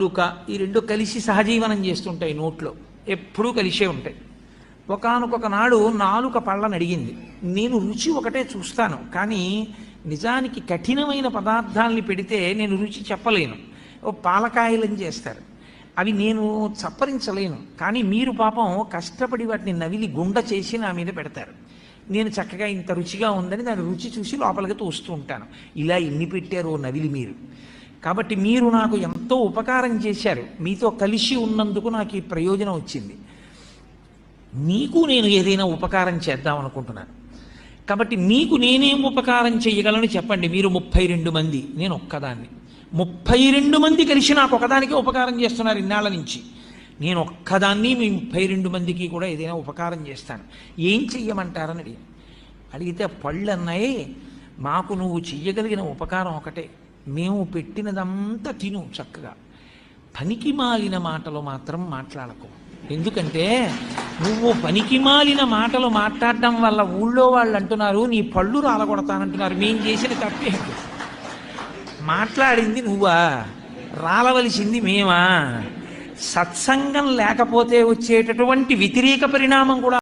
నాలుక ఈ రెండు కలిసి సహజీవనం చేస్తుంటాయి, నోట్లో ఎప్పుడూ కలిసే ఉంటాయి. ఒకానొక నాడు నాలుక పళ్ళని అడిగింది, నేను రుచి ఒకటే చూస్తాను, కానీ నిజానికి కఠినమైన పదార్థాలని పెడితే నేను రుచి చెప్పలేను. ఓ పాలకాయలని చేస్తారు, అవి నేను చప్పరించలేను, కానీ మీరు పాపం కష్టపడి వాటిని నవిలి గుండ చేసి నా మీద పెడతారు. నేను చక్కగా ఇంత రుచిగా ఉందని దాని రుచి చూసి లోపలికి తోస్తూ ఉంటాను. ఇలా ఎన్ని పెట్టారో నవిలి మీరు. కాబట్టి మీరు నాకు ఎంతో ఉపకారం చేశారు, మీతో కలిసి ఉన్నందుకు నాకు ఈ ప్రయోజనం వచ్చింది. మీకు నేను ఏదైనా ఉపకారం చేద్దాం అనుకుంటున్నాను. కాబట్టి మీకు నేనేం ఉపకారం చేయగలను చెప్పండి. మీరు 32 మంది, నేను ఒక్కదాన్ని. 32 మంది కలిసి నాకు ఒకదానికే ఉపకారం చేస్తున్నారు ఇన్నాళ్ళ నుంచి. నేను ఒక్కదాన్ని మీ 32 మందికి కూడా ఏదైనా ఉపకారం చేస్తాను, ఏం చెయ్యమంటారని అడిగాను. అడిగితే పళ్ళు అన్నాయి, మాకు నువ్వు చెయ్యగలిగిన ఉపకారం ఒకటే, మేము పెట్టినదంతా తిను చక్కగా, పనికి మాలిన మాటలు మాత్రం మాట్లాడకు. ఎందుకంటే నువ్వు పనికి మాలిన మాటలు మాట్లాడటం వల్ల ఊళ్ళో వాళ్ళు అంటున్నారు నీ పళ్ళు రాలగొడతానంటున్నారు. మేం చేసిన తప్పే, మాట్లాడింది నువ్వా, రాలవలసింది మేమా? సత్సంగం లేకపోతే వచ్చేటటువంటి వ్యతిరేక పరిణామం కూడా